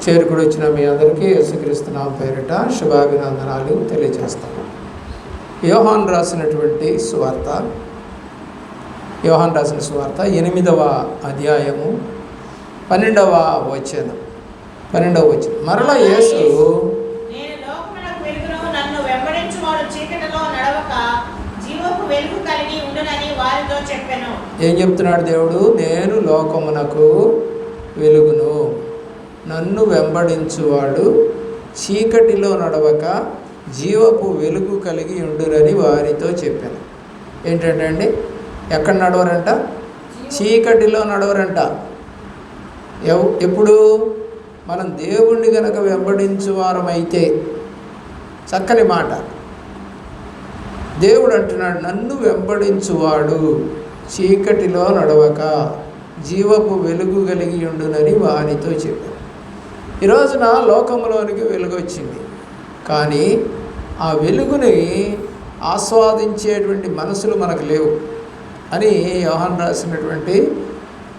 చేరుకుడి వచ్చిన మీ అందరికీ యేసుక్రీస్తు నామమున పేరిట శుభాభినందనాలు తెలియజేస్తాను. యోహాను రాసినటువంటి సువార్త, యోహాను రాసిన సువార్త 8వ అధ్యాయము 12వ వచనం. మరలా యేసు ఏం చెప్తున్నాడు దేవుడు? నేను లోకమునకు వెలుగును, నన్ను వెంబడించువాడు చీకటిలో నడవక జీవపు వెలుగు కలిగి ఉండునని వారితో చెప్పాను. ఏంటంటే అండి, ఎక్కడ నడవరంట? చీకటిలో నడవరంట. ఎప్పుడు మనం దేవుణ్ణి కనుక వెంబడించువారమైతే, చక్కని మాట, దేవుడు అంటున్నాడు, నన్ను వెంబడించువాడు చీకటిలో నడవక జీవపు వెలుగు కలిగి ఉండునని వారితో చెప్పాను. ఈ రోజున లోకంలోనికి వెలుగు వచ్చింది, కానీ ఆ వెలుగుని ఆస్వాదించేటువంటి మనసులు మనకు లేవు అని యోహాను రాసినటువంటి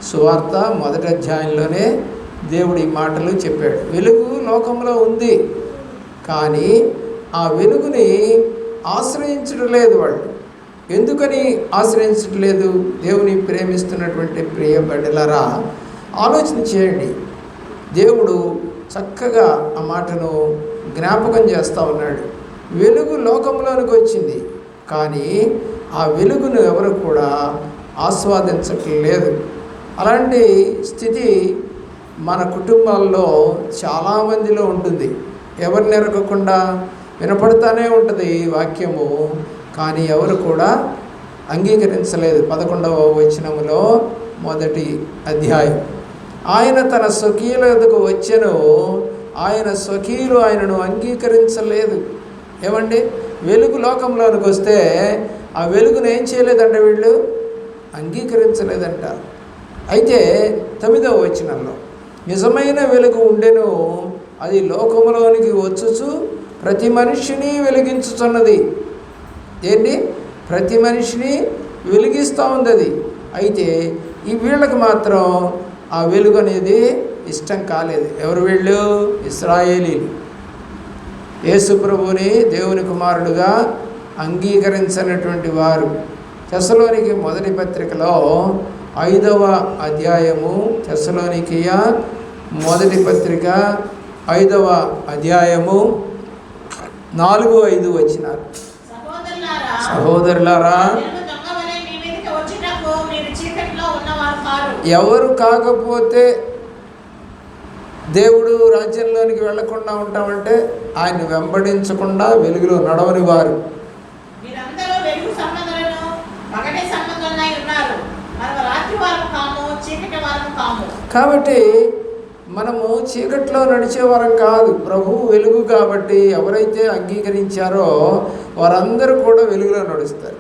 సువార్త 1వ అధ్యాయంలోనే దేవుడు ఈ మాటలు చెప్పాడు. వెలుగు లోకంలో ఉంది, కానీ ఆ వెలుగుని ఆశ్రయించడం లేదు వాళ్ళు. ఎందుకని ఆశ్రయించడం లేదు? దేవుని ప్రేమిస్తున్నటువంటి ప్రియ బిడ్డలారా, ఆలోచన చేయండి. దేవుడు చక్కగా ఆ మాటను జ్ఞాపకం చేస్తూ ఉన్నాడు. వెలుగు లోకంలోనికి వచ్చింది, కానీ ఆ వెలుగును ఎవరు కూడా ఆస్వాదించటం లేదు. అలాంటి స్థితి మన కుటుంబాల్లో చాలామందిలో ఉంటుంది. ఎవరిని ఎరగకుండా వినపడుతూనే ఉంటుంది వాక్యము, కానీ ఎవరు కూడా అంగీకరించలేదు. 11వ వచనములో 1వ అధ్యాయం, ఆయన తన స్వకీయుల యొద్దకు వచ్చెను, ఆయన స్వకీయులు ఆయనను అంగీకరించలేదు. ఏమండి, వెలుగు లోకంలోనికి వస్తే ఆ వెలుగును ఏం చేయలేదంట? వీళ్ళు అంగీకరించలేదంట. అయితే 9వ వచనంలో, నిజమైన వెలుగు ఉండెను, అది లోకంలోనికి వచ్చుచు ప్రతి మనిషిని వెలిగించుతున్నది. ఏంటి? ప్రతి మనిషిని వెలిగిస్తూ ఉంది అది. అయితే ఈ వీళ్ళకి మాత్రం ఆ వెలుగు అనేది ఇష్టం కాలేదు. ఎవరు వీళ్ళు? ఇశ్రాయేలీలు. యేసు ప్రభువుని దేవుని కుమారుడుగా అంగీకరించినటువంటి వారు. తెస్సలోనికీ మొదటి పత్రికలో 5వ అధ్యాయము, తెస్సలోనికీయ మొదటి పత్రిక 5వ అధ్యాయము 4-5 వచనాలు. సహోదరులారా, ఎవరు కాకపోతే దేవుడు రాజ్యంలోనికి వెళ్లకుండా ఉంటామంటే ఆయన్ని వెంబడించకుండా వెలుగులో నడవని వారు. కాబట్టి మనము చీకట్లో నడిచేవారం కాదు, ప్రభువు వెలుగు. కాబట్టి ఎవరైతే అంగీకరించారో వారందరూ కూడా వెలుగులో నడుస్తారు.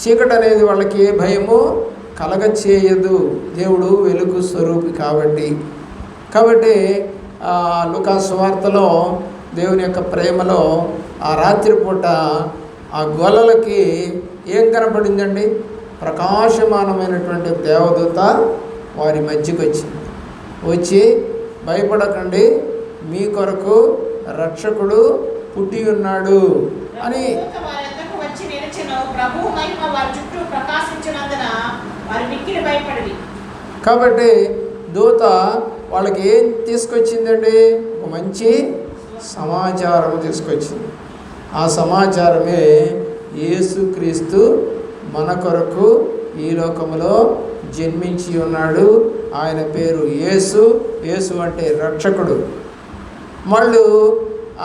చీకటి అనేది వాళ్ళకి ఏ భయము కలగచేయదు. దేవుడు వెలుగు స్వరూపి కాబట్టి లూకా సువార్తలో దేవుని యొక్క ప్రేమలో ఆ రాత్రిపూట ఆ గొల్లలకి ఏం కనపడిందండి? ప్రకాశమానమైనటువంటి దేవదూత వారి మధ్యకి వచ్చి భయపడకండి, మీ కొరకు రక్షకుడు పుట్టి ఉన్నాడు అని. కాబట్టి దూత వాళ్ళకి ఏం తీసుకొచ్చిందండి? ఒక మంచి సమాచారం తీసుకొచ్చింది. ఆ సమాచారమే యేసుక్రీస్తు మన కొరకు ఈ లోకములో జన్మించి ఉన్నాడు. ఆయన పేరు యేసు. యేసు అంటే రక్షకుడు. వాళ్ళు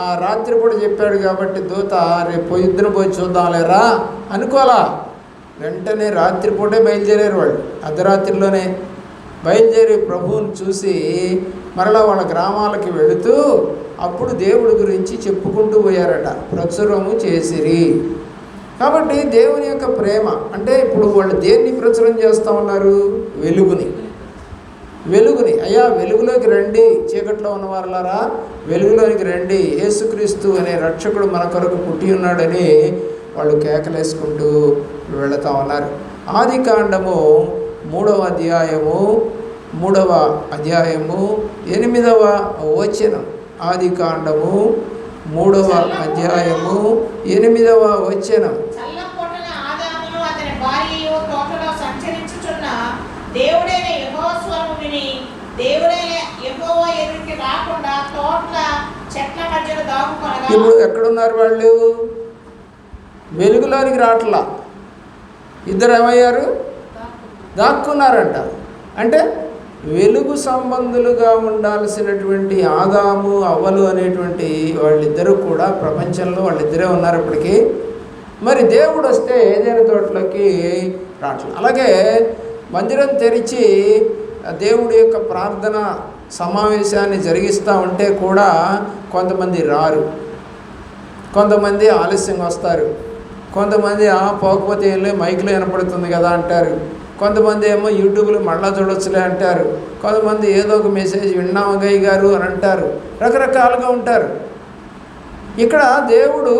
ఆ రాత్రిపూట చెప్పాడు కాబట్టి దూత, రేపు పొద్దున పోయి చూద్దాంలేరా అనుకోలా. వెంటనే రాత్రిపూటే బయలుదేరారు వాళ్ళు. అర్ధరాత్రిలోనే బయలుదేరి ప్రభువుని చూసి మరలా వాళ్ళ గ్రామాలకి వెళుతూ అప్పుడు దేవుడి గురించి చెప్పుకుంటూ పోయారట, ప్రచురము చేసిరి. కాబట్టి దేవుని యొక్క ప్రేమ అంటే ఇప్పుడు వాళ్ళు దేన్ని ప్రచురం చేస్తూ ఉన్నారు? వెలుగుని. అయ్యా వెలుగులోకి రండి, చీకట్లో ఉన్నవారులారా వెలుగులోనికి రండి, యేసుక్రీస్తు అనే రక్షకుడు మన కొరకు పుట్టి ఉన్నాడని వాళ్ళు కేకలేసుకుంటూ వెళుతూ ఉన్నారు. ఆదికాండము 3వ అధ్యాయము 3వ అధ్యాయము 8వ వచనం. ఆదికాండము 3వ అధ్యాయము 8వ వచనం. చల్లపొటన ఆదామును అతని భార్యయు తోటలో సంచరించుచున్న దేవుడైన యెహోవా స్వరము విని దేవుడైన యెహోవా ఎదురికి రాకుండా తోటల చెట్ల మధ్యలో దాక్కుకొనగా. ఇప్పుడు ఎక్కడున్నారు వాళ్ళు? వెలుగులోనికి రావట్లా. ఇద్దరు ఏమయ్యారు? దాక్కున్నారంట. అంటే వెలుగు సంబంధులుగా ఉండాల్సినటువంటి ఆదాము అవ్వలు అనేటువంటి వాళ్ళిద్దరూ కూడా ప్రపంచంలో వాళ్ళిద్దరే ఉన్నారు ఇప్పటికీ. మరి దేవుడు వస్తే ఏదైనా తోటలోకి రావట్లేదు. అలాగే మందిరం తెరిచి దేవుడి యొక్క ప్రార్థన సమావేశాన్ని జరిగిస్తూ ఉంటే కూడా కొంతమంది రారు, కొంతమంది ఆలస్యంగా వస్తారు, కొంతమంది పోకపోతే ఏం లేదు మైక్లో వినపడుతుంది కదా అంటారు, కొంతమంది ఏమో యూట్యూబ్లో మళ్ళా చూడొచ్చులే అంటారు, కొంతమంది ఏదో ఒక మెసేజ్ విన్నాము గయ్య గారు అని అంటారు, రకరకాలుగా ఉంటారు. ఇక్కడ దేవుడు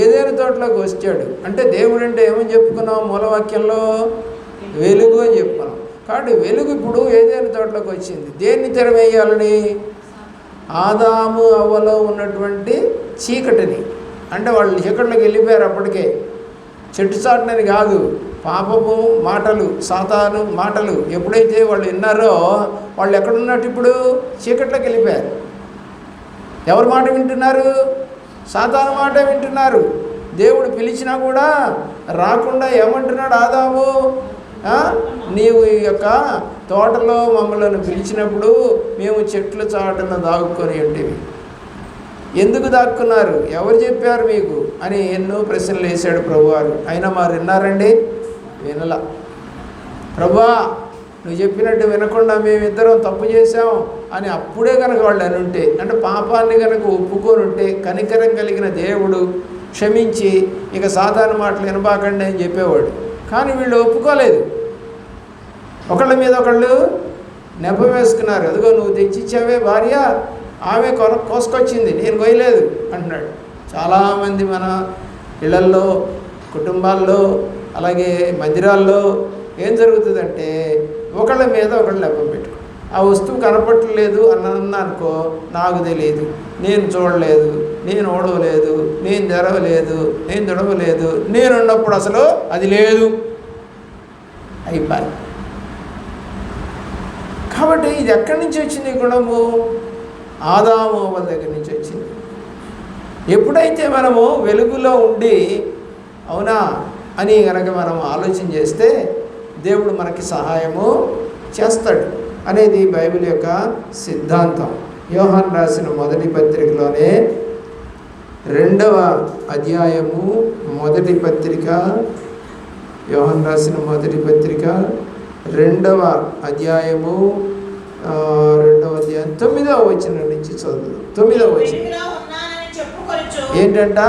ఏదైనా తోటలోకి వచ్చాడు అంటే దేవుడు అంటే ఏమని చెప్పుకున్నాం? మూలవాక్యంలో వెలుగు అని చెప్పుకున్నాం. కాబట్టి వెలుగు ఇప్పుడు ఏదైనా తోటలోకి వచ్చింది. దేన్ని తెరవేయాలని? ఆదాము అవ్వలో ఉన్నటువంటి చీకటిని. అంటే వాళ్ళు చీకట్లోకి వెళ్ళిపోయారు అప్పటికే. చెట్టు చాటునని కాదు, పాపము మాటలు, సాతాను మాటలు ఎప్పుడైతే వాళ్ళు విన్నారో వాళ్ళు ఎక్కడున్నట్టు ఇప్పుడు చీకట్లోకి వెళ్ళిపోయారు. ఎవరి మాట వింటున్నారు? సాతాను మాట వింటున్నారు. దేవుడు పిలిచినా కూడా రాకుండా ఏమంటున్నాడు ఆదాము? నీవు ఈ యొక్క తోటలో మమ్మల్ని పిలిచినప్పుడు మేము చెట్ల చాటున దాక్కుని ఉంటేవి. ఎందుకు దాక్కున్నారు? ఎవరు చెప్పారు మీకు అని ఎన్నో ప్రశ్నలు వేశాడు ప్రభువారు. అయినా మరి విన్నారండి? వినలా. ప్రభువా నువ్వు చెప్పినట్టు వినకుండా మేమిద్దరం తప్పు చేశాం అని అప్పుడే కనుక వాళ్ళు అని ఉంటే, అంటే పాపాన్ని కనుక ఒప్పుకొని ఉంటే కనికరం కలిగిన దేవుడు క్షమించి ఇక సాధారణ మాటలు వినబాకండి అని చెప్పేవాడు. కానీ వీళ్ళు ఒప్పుకోలేదు. ఒకళ్ళ మీద ఒకళ్ళు నెపం వేసుకున్నారు. అదిగో నువ్వు తెచ్చిచ్చావే భార్య, ఆమె కోసుకొచ్చింది, నేను కొయ్యలేదు అంటున్నాడు. చాలామంది మన ఇళ్లల్లో, కుటుంబాల్లో, అలాగే మందిరాల్లో ఏం జరుగుతుందంటే ఒకళ్ళ మీద ఒకళ్ళు నెపం పెట్టుకో. ఆ వస్తువు కనపట్టలేదు అన్నా అనుకో, నాకు తెలియదు, నేను చూడలేదు, నేను ఓడవలేదు, నేను తెరవలేదు, నేను దొడవలేదు, నేను ఉన్నప్పుడు అసలు అది లేదు అయిపోయి. కాబట్టి ఇది ఎక్కడి నుంచి వచ్చింది? గుణము ఆదాము వాళ్ళ దగ్గర నుంచి వచ్చింది. ఎప్పుడైతే మనము వెలుగులో ఉండి అవునా అని కనుక మనం ఆలోచన చేస్తే దేవుడు మనకి సహాయము చేస్తాడు అనేది బైబిల్ యొక్క సిద్ధాంతం. యోహాను రాసిన మొదటి పత్రికలోనే 2వ అధ్యాయము మొదటి పత్రిక, యోహాను రాసిన మొదటి పత్రిక 2వ అధ్యాయము 9వ వచనం నుంచి చదువు. 9వ వచనం ఏంటంట?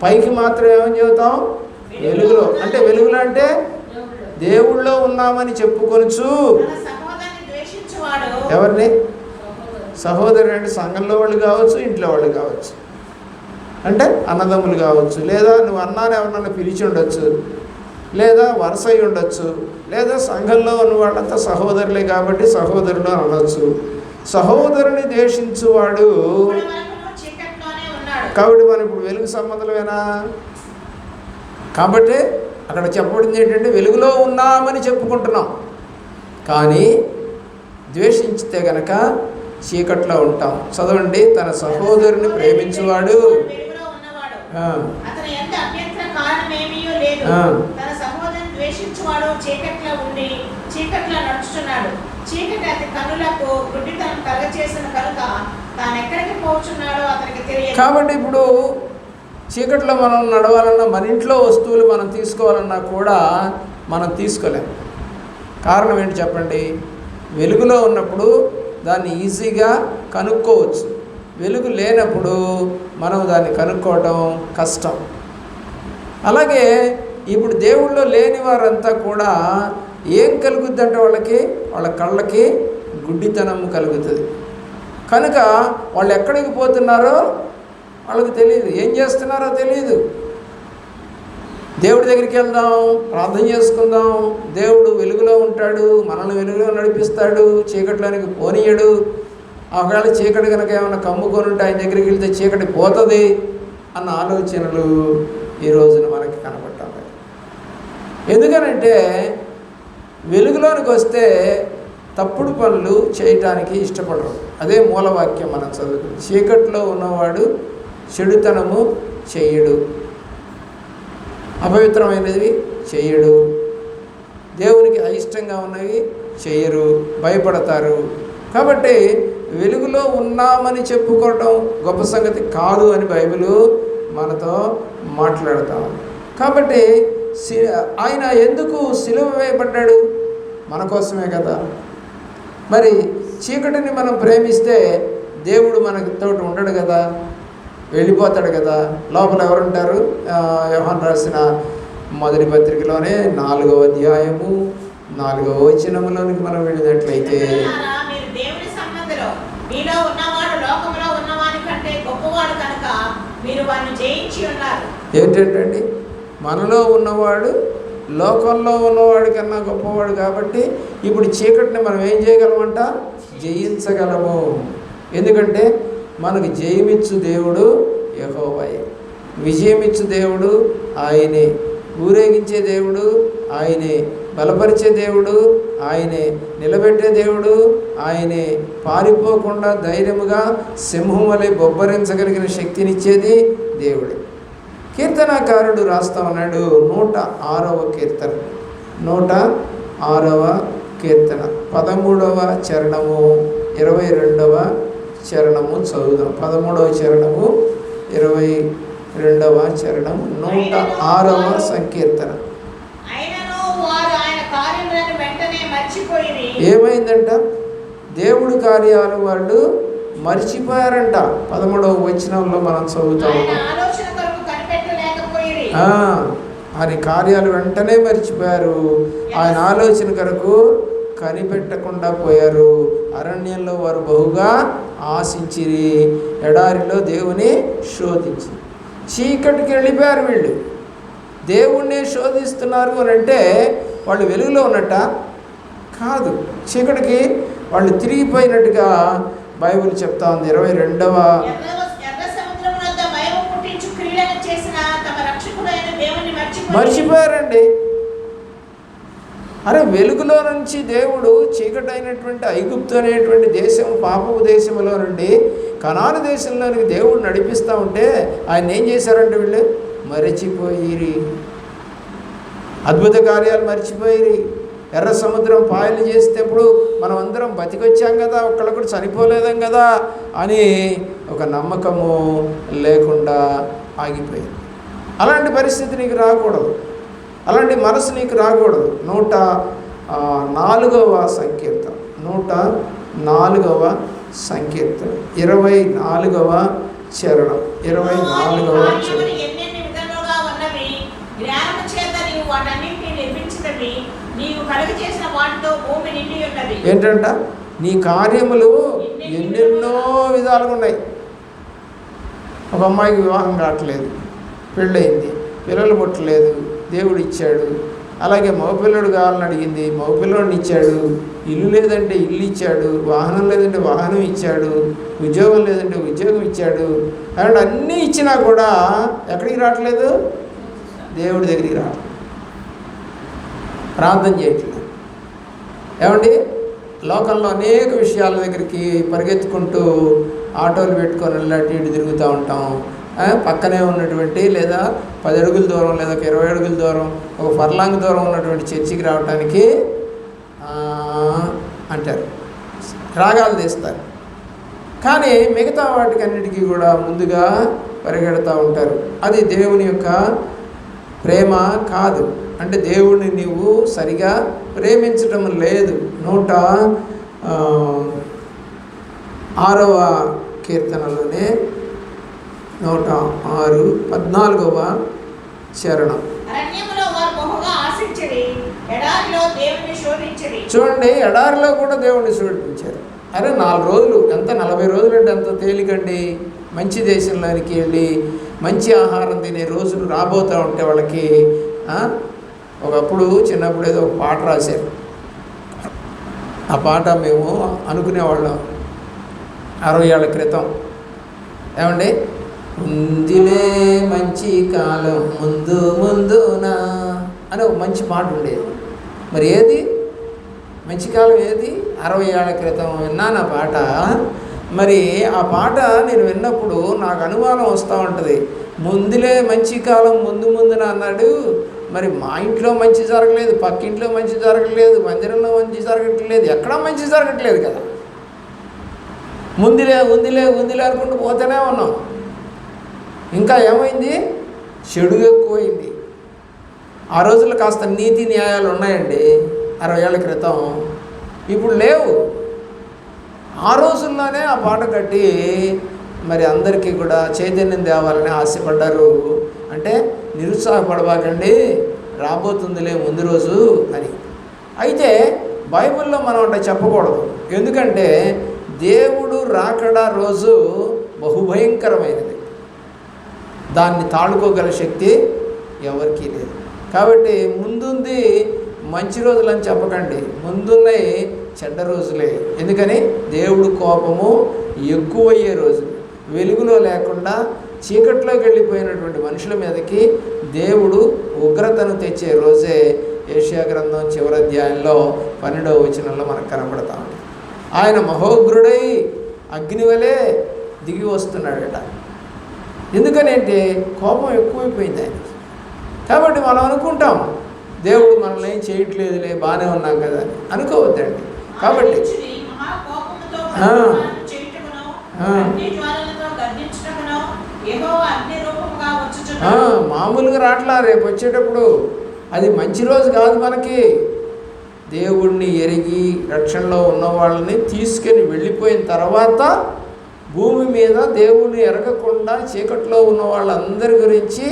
పైకి మాత్రం ఏమని చెబుతాం? వెలుగులో. అంటే వెలుగులో అంటే దేవుళ్ళో ఉన్నామని చెప్పుకొనొచ్చు. ఎవరిని? సహోదరుడు. అంటే సంఘంలో వాళ్ళు కావచ్చు, ఇంట్లో వాళ్ళు కావచ్చు, అంటే అన్నదమ్ములు కావచ్చు, లేదా నువ్వు అన్నాను ఎవరన్నా పిలిచి ఉండొచ్చు, లేదా వరుస అయి ఉండొచ్చు, లేదా సంఘంలో ఉన్న వాళ్ళంతా సహోదరులే కాబట్టి సహోదరులు అనవచ్చు. సహోదరుని ద్వేషించువాడు. కాబట్టి మనం ఇప్పుడు వెలుగు సంబంధమేనా? కాబట్టి అక్కడ చెప్పబడింది ఏంటంటే వెలుగులో ఉన్నామని చెప్పుకుంటున్నాం, కానీ ద్వేషించితే గనక చీకట్లో ఉంటాం. చదవండి. తన సహోదరుని ప్రేమించువాడు కాబట్టి ఇప్పుడు చీకట్లో మనం నడవాలన్నా, మన ఇంట్లో వస్తువులు మనం తీసుకోవాలన్నా కూడా మనం తీసుకోలేం. కారణం ఏంటి చెప్పండి? వెలుగులో ఉన్నప్పుడు దాన్ని ఈజీగా కనుక్కోవచ్చు, వెలుగు లేనప్పుడు మనం దాన్ని కనుక్కోవటం కష్టం. అలాగే ఇప్పుడు దేవుళ్ళో లేని వారంతా కూడా ఏం కలుగుద్ది అంటే వాళ్ళ కళ్ళకి గుడ్డితనం కలుగుతుంది. కనుక వాళ్ళు ఎక్కడికి పోతున్నారో వాళ్ళకి తెలియదు, ఏం చేస్తున్నారో తెలియదు. దేవుడి దగ్గరికి వెళ్దాం, ప్రార్థన చేసుకుందాం. దేవుడు వెలుగులో ఉంటాడు, మనల్ని వెలుగులో నడిపిస్తాడు, చీకట్లోనికి పోనీయడు. ఒకవేళ చీకటి కనుక ఏమైనా కమ్ముకొని ఉంటే ఆయన దగ్గరికి వెళ్తే చీకటి పోతుంది అన్న ఆలోచనలు ఈ రోజున మనకి కనపట్టాలి. ఎందుకనంటే వెలుగులోనికి వస్తే తప్పుడు పనులు చేయటానికి ఇష్టపడరు. అదే మూలవాక్యం మనం చదువుకుంది. చీకట్లో ఉన్నవాడు చెడుతనము చెయ్యడు, అపవిత్రమైనవి చెయ్యడు, దేవునికి అయిష్టంగా ఉన్నవి చెయ్యరు, భయపడతారు. కాబట్టి వెలుగులో ఉన్నామని చెప్పుకోవటం గొప్ప సంగతి కాదు అని బైబిల్ మనతో మాట్లాడతాం. కాబట్టి ఆయన ఎందుకు సిలువ వేయబడ్డాడు? మన కోసమే కదా. మరి చీకటిని మనం ప్రేమిస్తే దేవుడు మనతో ఉండడు కదా, వెళ్ళిపోతాడు కదా. లోపల ఎవరుంటారు? యోహాను రాసిన మొదటి పత్రికలోనే 4వ అధ్యాయము 4వ వచనంలోనికి మనం వెళ్ళినట్లయితే, మీలో ఉన్నవాడు లోకములో ఉన్నవాని కంటే గొప్పవాడు కనుక మీరు వారిని జయించి ఉన్నారు. ఏంటంటే మనలో ఉన్నవాడు లోకంలో ఉన్నవాడి కన్నా గొప్పవాడు. కాబట్టి ఇప్పుడు చీకటిని మనం ఏం చేయగలమంట? జయించగలము. ఎందుకంటే మనకు జయమిచ్చు దేవుడు యెహోవాయే, విజయమిచ్చు దేవుడు ఆయనే, ఊరేగించే దేవుడు ఆయనే, బలపరిచే దేవుడు ఆయనే, నిలబెట్టే దేవుడు ఆయనే, పారిపోకుండా ధైర్యముగా సింహం వలె బొబ్బరించగలిగిన శక్తినిచ్చేది దేవుడే. కీర్తనాకారుడు రాస్తా ఉన్నాడు 106వ కీర్తన, 106వ కీర్తన 13వ చరణము 22వ చరణము చదువుదాం. 13వ చరణము 22వ చరణం 106వ సంకీర్తన. ఏమైందంట? దేవుడు కార్యాలు వాళ్ళు మర్చిపోయారంట. 13వ వచనంలో మనం చదువుతాం. ఆయన కార్యాలు వెంటనే మర్చిపోయారు, ఆయన ఆలోచన కొరకు కనిపెట్టకుండా పోయారు. అరణ్యంలో వారు బహుగా ఆశించిరి, ఎడారిలో దేవుని శోధించి. చీకటికి వెళ్ళిపోయారు వీళ్ళు, దేవుణ్ణి శోధిస్తున్నారు అని అంటే వాళ్ళు వెలుగులో ఉన్నట్ట కాదు, చీకటికి వాళ్ళు తిరిగిపోయినట్టుగా బైబిల్ చెప్తా ఉంది. 22వ మర్చిపోయారండి. అరే వెలుగులో నుంచి దేవుడు చీకటి అయినటువంటి ఐగుప్తు అనేటువంటి దేశం, పాపపు దేశంలో నుండి కనాను దేశంలోనికి దేవుడు నడిపిస్తూ ఉంటే ఆయన ఏం చేశారంటే వీళ్ళు మరచిపోయిరి, అద్భుత కార్యాలు మర్చిపోయిరి. ఎర్ర సముద్రం పాయలు చేసేటప్పుడు మనం అందరం బతికొచ్చాం కదా, ఒక్కళ్ళొక్కడు చనిపోలేదాం కదా అని ఒక నమ్మకము లేకుండా ఆగిపోయింది. అలాంటి పరిస్థితి నీకు రాకూడదు, అలాంటి మనసు నీకు రాకూడదు. 104వ సంకీర్తన, 104వ సంకీర్తన 24వ చరణం, 24వ చరణం. ఏంటంట? నీ కార్యములు ఎన్నెన్నో విధాలుగా ఉన్నాయి. ఒక అమ్మాయికి వివాహం కావట్లేదు, పెళ్ళయింది, పిల్లలు పుట్టలేదు, దేవుడు ఇచ్చాడు. అలాగే మగపిల్లడు కావాలని అడిగింది, మగపిల్లడిని ఇచ్చాడు. ఇల్లు లేదంటే ఇల్లు ఇచ్చాడు, వాహనం లేదంటే వాహనం ఇచ్చాడు, ఉద్యోగం లేదంటే ఉద్యోగం ఇచ్చాడు. కాబట్టి అన్నీ ఇచ్చినా కూడా ఎక్కడికి రావట్లేదు? దేవుడి దగ్గరికి రావట్లేదు, ప్రార్థన చేయట్లేదు. ఏమండి, లోకంలో అనేక విషయాల దగ్గరికి పరిగెత్తుకుంటూ ఆటోలు పెట్టుకొని వెళ్ళి ఇటు తిరుగుతూ ఉంటాం. పక్కనే ఉన్నటువంటి లేదా 10 అడుగుల దూరం లేదా 20 అడుగుల దూరం, ఒక ఫర్లాంగ్ దూరం ఉన్నటువంటి చర్చికి రావడానికి అంటారు, రాగాలు తీస్తారు. కానీ మిగతా వాటికి అన్నిటికీ కూడా ముందుగా పరిగెడుతూ ఉంటారు. అది దేవుని యొక్క ప్రేమ కాదు. అంటే దేవుడిని నీవు సరిగా ప్రేమించటం లేదు. 106వ కీర్తనలోనే 106 14వ చరణం. చూడండి, ఎడారిలో కూడా దేవుడిని శోధించారు. అరే 4 రోజులు ఎంత, 40 రోజులు అంటే ఎంత తేలికండి. మంచి దేశంలోనికి వెళ్ళి మంచి ఆహారం తినే రోజులు రాబోతూ ఉంటే వాళ్ళకి ఒకప్పుడు చిన్నప్పుడు ఏదో ఒక పాట రాశారు. ఆ పాట మేము అనుకునేవాళ్ళం 60 ఏళ్ల క్రితం. ఏమండి, ఉందిలే మంచి కాలం ముందు ముందునా అని ఒక మంచి పాట ఉండేది. మరి ఏది మంచి కాలం ఏది? 60 ఏళ్ల క్రితం విన్నాను ఆ పాట. మరి ఆ పాట నేను విన్నప్పుడు నాకు అనుమానం వస్తూ ఉంటుంది. ముందులే మంచి కాలం ముందు ముందున అన్నాడు. మరి మా ఇంట్లో మంచి జరగలేదు, పక్కింట్లో మంచి జరగలేదు, మందిరంలో మంచి జరగట్లేదు, ఎక్కడా మంచి జరగట్లేదు కదా. ముందులే ఉందిలే ఉందిలే అనుకుంటూ పోతూనే ఉన్నాం. ఇంకా ఏమైంది? చెడు ఎక్కువైంది. ఆ రోజుల్లో కాస్త నీతి న్యాయాలు ఉన్నాయండి 60 ఏళ్ల క్రితం, ఇప్పుడు లేవు. ఆ రోజుల్లోనే ఆ పాట కట్టి మరి అందరికీ కూడా చైతన్యం తేవాలని ఆశపడ్డారు. అంటే నిరుత్సాహపడబాకండి, రాబోతుందిలే ముందు రోజు అని. అయితే బైబిల్లో మనం అంటే చెప్పకూడదు. ఎందుకంటే దేవుడు రాకడా రోజు బహుభయంకరమైనది, దాన్ని తాళుకోగల శక్తి ఎవరికీ లేదు. కాబట్టి ముందుంది మంచి రోజులు అని చెప్పకండి, ముందున్నాయి చెడ్డ రోజులే. ఎందుకని? దేవుడు కోపము ఎక్కువయ్యే రోజులు, వెలుగులో లేకుండా చీకట్లోకి వెళ్ళిపోయినటువంటి మనుషుల మీదకి దేవుడు ఉగ్రతను తెచ్చే రోజే యెషయా గ్రంథం చివరి అధ్యాయంలో 12వ వచనంలో మనకు కనబడతా ఉంది. ఆయన మహోగ్రుడై అగ్నివలే దిగి వస్తున్నాడట. ఎందుకనంటే కోపం ఎక్కువైపోయింది ఆయనకి. కాబట్టి మనం అనుకుంటాం దేవుడు మనల్ని ఏం చేయట్లేదులే, బాగానే ఉన్నాం కదా అని. అనుకోవద్దండి. కాబట్టి మామూలుగా రాట్లా, రేపు వచ్చేటప్పుడు అది మంచి రోజు కాదు మనకి. దేవుణ్ణి ఎరిగి రక్షణలో ఉన్న వాళ్ళని తీసుకొని వెళ్ళిపోయిన తర్వాత భూమి మీద దేవుణ్ణి ఎరగకుండా చీకట్లో ఉన్న వాళ్ళందరి గురించి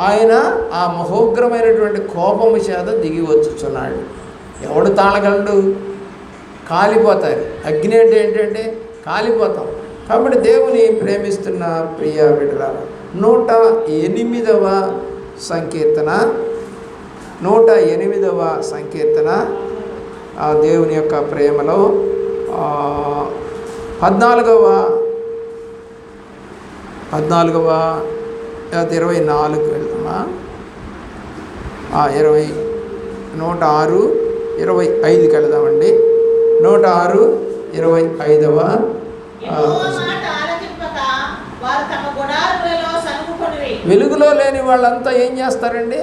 ఆయన ఆ మహోగ్రమైనటువంటి కోపము చేత దిగి వచ్చుచున్నాడు. ఎవడు తాళగలడు? కాలిపోతారు. అగ్ని అంటే ఏంటంటే కాలిపోతాం. కాబట్టి దేవుని ప్రేమిస్తున్న ప్రియ బిడ్డలారా, 108వ సంకీర్తన 108వ సంకీర్తన ఆ దేవుని యొక్క ప్రేమలో 14వ 24 వెళ్దామా? 106:25కి వెళ్దామండి. 106:25వ వెలుగులో లేని వాళ్ళంతా ఏం చేస్తారండి?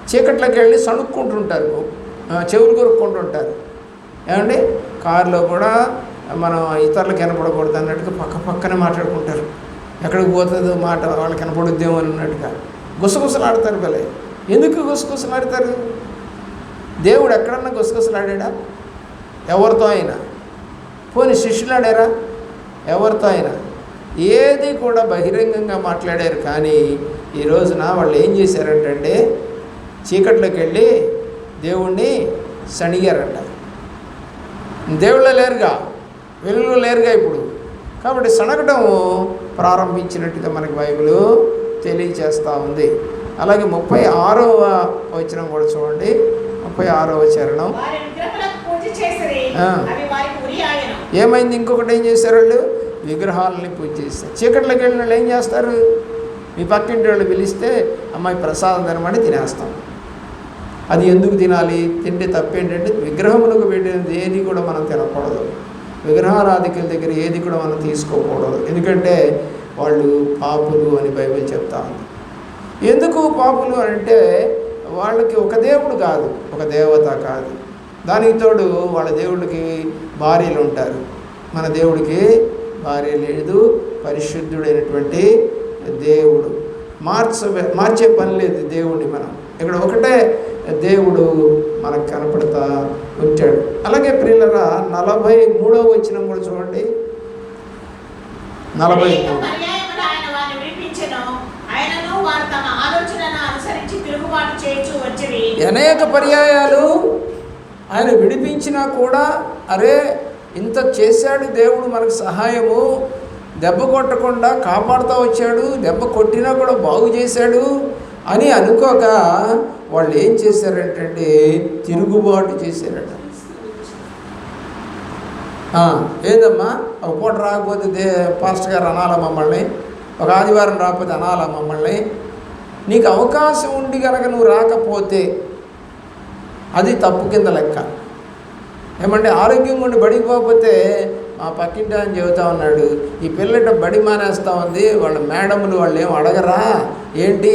చీకట్లోకి వెళ్ళి సణుక్కుంటుంటారు, చెవులు కొరుక్కుంటుంటారు. ఏమండి, కారులో కూడా మనం ఇతరులకు కనపడకూడదు అన్నట్టుగా పక్కనే మాట్లాడుకుంటారు. ఎక్కడికి పోతుందో మాట వాళ్ళకి కనపడుద్దేమో అన్నట్టుగా గుసగుసలాడతారు. పిల్ల ఎందుకు గుసగుసలాడతారు? దేవుడు ఎక్కడన్నా గుసగుసలాడా? ఎవరితో అయినా? పోనీ శిష్యులాడారా? ఎవరితో అయినా? ఏది కూడా బహిరంగంగా మాట్లాడారు. కానీ ఈ రోజున వాళ్ళు ఏం చేశారంటే చీకట్లోకి వెళ్ళి దేవుణ్ణి సణిగారంట. దేవుళ్ళ లేరుగా, వెలుగులో లేరుగా ఇప్పుడు. కాబట్టి సణగడం ప్రారంభించినట్టుగా మనకి బైబిల్ తెలియచేస్తూ ఉంది. అలాగే 36వ వచనం కూడా చూడండి. 36వ చరణం. ఏమైంది? ఇంకొకటి ఏం చేశారు? వాళ్ళు విగ్రహాలని పూజ చేస్తారు. చీకట్లోకి వెళ్ళిన వాళ్ళు ఏం చేస్తారు? మీ పక్కింటి వాళ్ళు పిలిస్తే అమ్మాయి ప్రసాదం తినమని తినేస్తాం. అది ఎందుకు తినాలి? తింటే తప్పేంటంటే విగ్రహములకు పెట్టినది ఏది కూడా మనం తినకూడదు. విగ్రహారాధికుల దగ్గర ఏది కూడా మనం తీసుకోకూడదు. ఎందుకంటే వాళ్ళు పాపులు అని బైబిల్ చెప్తా ఉంది. ఎందుకు పాపులు అంటే వాళ్ళకి ఒక దేవుడు కాదు, ఒక దేవత కాదు. దానికి తోడు వాళ్ళ దేవుడికి భార్యలు ఉంటారు. మన దేవుడికి భార్య లేదు. పరిశుద్ధుడైనటువంటి దేవుడు, మార్చే పని లేదు దేవుడిని. మనం ఇక్కడ ఒకటే దేవుడు మనకు కనపడతా వచ్చాడు. అలాగే ప్రియులరా 43వ వచనం కూడా చూడండి. 43 అనేక పర్యాయాలు ఆయన విడిపించినా కూడా అరే ఇంత చేశాడు దేవుడు మనకు సహాయము, దెబ్బ కొట్టకుండా కాపాడుతూ వచ్చాడు, దెబ్బ కొట్టినా కూడా బాగు చేశాడు అని అనుకోక వాళ్ళు ఏం చేశారంటే తిరుగుబాటు చేశారట. ఏందమ్మా ఒక పూట రాకపోతే పాస్టర్ గారు అనాలా మమ్మల్ని, ఒక ఆదివారం రాకపోతే అనాలా మమ్మల్ని? నీకు అవకాశం ఉండి కనుక నువ్వు రాకపోతే అది తప్పు కింద లెక్క. ఏమంటే ఆరోగ్యంగా ఉండి బడికి పోకపోతే మా పక్కింటి ఆయన చెబుతా ఉన్నాడు, ఈ పిల్లట బడి మానేస్తూ ఉంది, వాళ్ళ మేడములు వాళ్ళు ఏం అడగరా, ఏంటి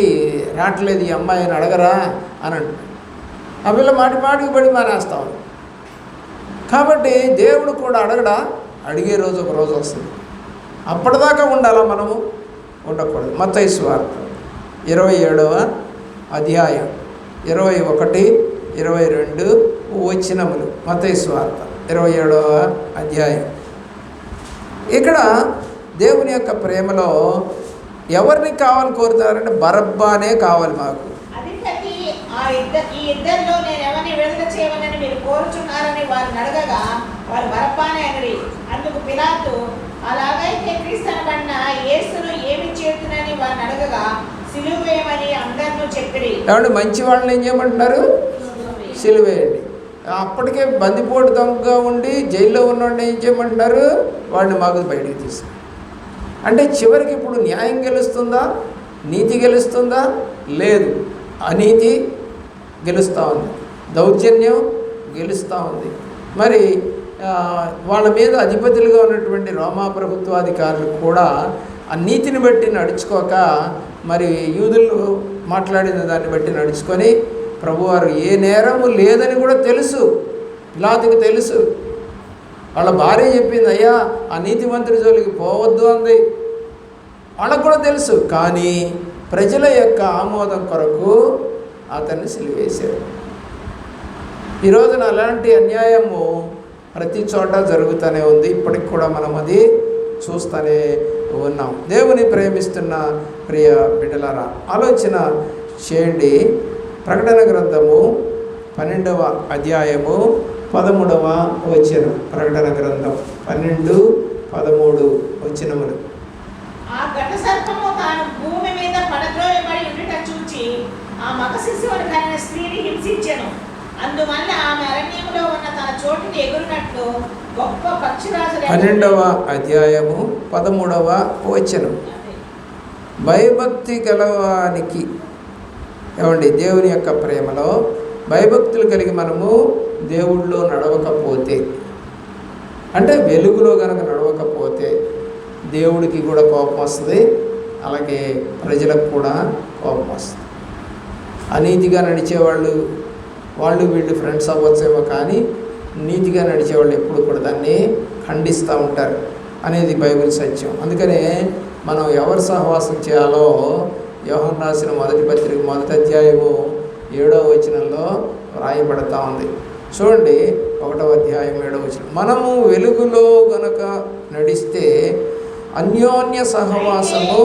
రావట్లేదు ఈ అమ్మాయిని అడగరా అని అంటారు. ఆ పిల్ల మాటికి బడి మానేస్తా ఉంది. కాబట్టి దేవుడు కూడా అడగడా? అడిగే రోజు ఒక రోజు వస్తుంది. అప్పటిదాకా ఉండాలా మనము? ఉండకూడదు. మత్తయి సువార్త 27వ అధ్యాయం 21, 22 వచనములు. మత్తయి సువార్త 27వ అధ్యాయం. ఇక్కడ దేవుని యొక్క ప్రేమలో ఎవరిని కావాలి కోరుతారంటే బరబ్బానే కావాలి మాకు. ఈ ఇద్దరిలో నేను ఎవరిని విడుదల చేయమని మీరు కోరుచున్నారని వారిని అడగగా వారు బరబ్బానే అనిరి. అందుకు పిలాతు, అలాగైతే క్రీస్తనబడిన యేసును ఏమి చేతునని వారిని అడగగా సిలువ వేయమని అందరినూ చెప్పిరి. కాబట్టి మంచి వాళ్ళని ఏం చేయమంటున్నారు? సిలువ వేయండి. అప్పటికే బందిపోటు దొంగగా ఉండి జైల్లో ఉన్నవాడిని ఏం చేయమంటున్నారు? వాడిని మాకు బయటికి తీసుకు. అంటే చివరికి ఇప్పుడు న్యాయం గెలుస్తుందా? నీతి గెలుస్తుందా? లేదు. అనీతి గెలుస్తూ ఉంది, దౌర్జన్యం గెలుస్తూ ఉంది. మరి వాళ్ళ మీద అధిపతులుగా ఉన్నటువంటి రోమా ప్రభుత్వాధికారులు కూడా ఆ నీతిని బట్టి నడుచుకోక, మరి యూదులు మాట్లాడిన దాన్ని బట్టి నడుచుకొని, ప్రభువారు ఏ నేరము లేదని కూడా తెలుసు, పిలాతుకి తెలుసు. వాళ్ళ భార్య చెప్పింది, అయ్యా ఆ నీతిమంతుడి జోలికి పోవద్దు అంది. వాళ్ళకు కూడా తెలుసు. కానీ ప్రజల యొక్క ఆమోదం కొరకు అతన్ని సిలువేశారు. ఈ రోజున అలాంటి అన్యాయము ప్రతి చోట జరుగుతూనే ఉంది. ఇప్పటికి కూడా మనం అది చూస్తూనే ఉన్నాం. దేవుని ప్రేమిస్తున్న ప్రియ బిడ్డలారా, ఆలోచన చేయండి. ప్రకటన గ్రంథము 12వ అధ్యాయము 13వ వచనం. ప్రకటన గ్రంథం 12, 13 వచనములు. ఆ ఘట సర్పము తాను భూమి మీద పడద్రోయబడి ఉండుట చూచి ఆ మగ శిశువును కనిన స్త్రీని హింసించెను. అందువల్ల ఆమె అరణ్యములో ఉన్న తన చోటుని ఎగురునట్లు గొప్ప పక్షిరాజు. 12వ అధ్యాయము 13వ వచనం. భయభక్తి గలవానికి, ఏమండి, దేవుని యొక్క ప్రేమలో భయభక్తులు కలిగి మనము దేవుళ్ళో నడవకపోతే, అంటే వెలుగులో కనుక నడవకపోతే దేవుడికి కూడా కోపం వస్తుంది, అలాగే ప్రజలకు కూడా కోపం వస్తుంది. అనీతిగా నడిచేవాళ్ళు వీళ్ళు ఫ్రెండ్స్ అవ్వచ్చేమో, కానీ నీతిగా నడిచేవాళ్ళు ఎప్పుడు కూడా దాన్ని ఖండిస్తూ ఉంటారు అనేది బైబిల్ సత్యం. అందుకనే మనం ఎవరు సహవాసం చేయాలో యోహన్ రాసిన మొదటి పత్రిక 1వ అధ్యాయము 7వ వచనంలో వ్రాయబడతా ఉంది. చూడండి, 1వ అధ్యాయం 7వ వచనం. మనము వెలుగులో గనక నడిస్తే అన్యోన్య సహవాసము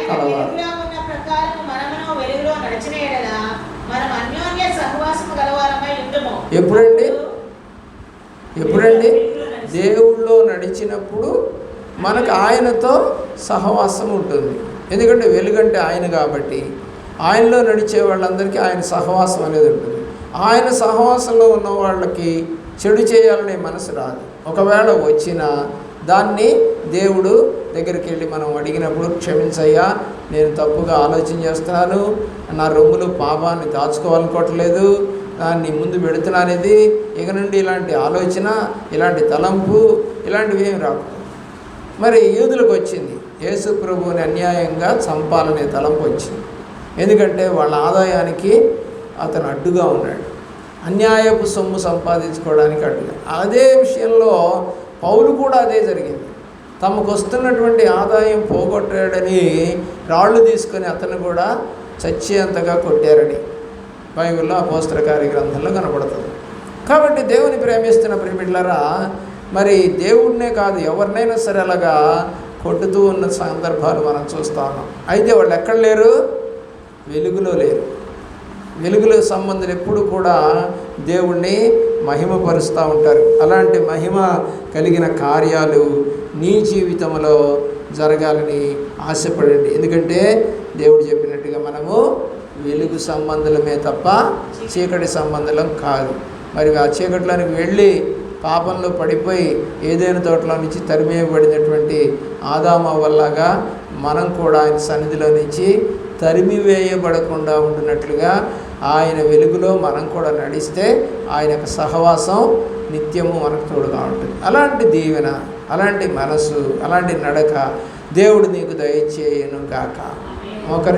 కలవాలి. ఎప్పుడండి దేవుళ్ళో నడిచినప్పుడు మనకు ఆయనతో సహవాసం ఉంటుంది. ఎందుకంటే వెలుగంటే ఆయన కాబట్టి ఆయనలో నడిచే వాళ్ళందరికీ ఆయన సహవాసం అనేది ఉంటుంది. ఆయన సహవాసంలో ఉన్న వాళ్ళకి చెడు చేయాలనే మనసు రాదు. ఒకవేళ వచ్చినా దాన్ని దేవుడు దగ్గరికి వెళ్ళి మనం అడిగినప్పుడు, క్షమించయ్యా, నేను తప్పుగా ఆలోచన చేస్తున్నాను, నా రొమ్ములు పాపాన్ని దాచుకోవాలనుకోవట్లేదు, దాన్ని ముందు పెడుతున్నానేది, ఇక నుండి ఇలాంటి ఆలోచన, ఇలాంటి తలంపు, ఇలాంటివి ఏమి రావు. మరి యూదులకు వచ్చింది, యేసు ప్రభువుని అన్యాయంగా చంపాలనే తలంపు వచ్చింది. ఎందుకంటే వాళ్ళ ఆదాయానికి అతను అడ్డుగా ఉన్నాడు, అన్యాయపు సొమ్ము సంపాదించుకోవడానికి అడ్డుగా. అదే విషయంలో పౌలు కూడా అదే జరిగింది. తమకు వస్తున్నటువంటి ఆదాయం పోగొట్టాడని రాళ్ళు తీసుకొని అతను కూడా చచ్చేంతగా కొట్టారని బైబిల్లో అపోస్తల కార్య గ్రంథంలో కనపడుతుంది. కాబట్టి దేవుని ప్రేమిస్తున్న ప్రియబిడ్డలారా, మరి దేవుడినే కాదు ఎవరినైనా సరే అలాగా కొట్టుతూ ఉన్న సందర్భాలు మనం చూస్తూ ఉన్నాం. అయితే వాళ్ళు ఎక్కడ లేరు? వెలుగులో లేరు. వెలుగులో సంబంధులు ఎప్పుడు కూడా దేవుణ్ణి మహిమపరుస్తూ ఉంటారు. అలాంటి మహిమ కలిగిన కార్యాలు నీ జీవితంలో జరగాలని ఆశపడండి. ఎందుకంటే దేవుడు చెప్పినట్టుగా మనము వెలుగు సంబంధులమే తప్ప చీకటి సంబంధులం కాదు. మరి ఆ చీకటిలోనికి వెళ్ళి పాపంలో పడిపోయి ఏదైనా తోటలో నుంచి తరిమేయబడినటువంటి ఆదాము అవ్వలాగా మనం కూడా ఆయన సన్నిధిలో నుంచి తరిమివేయబడకుండా ఉంటున్నట్లుగా ఆయన వెలుగులో మనం కూడా నడిస్తే ఆయన యొక్క సహవాసం నిత్యము మనకు తోడుగా ఉంటుంది. అలాంటి దీవెన, అలాంటి మనసు, అలాంటి నడక దేవుడు నీకు దయచేయును గాక. మోకరి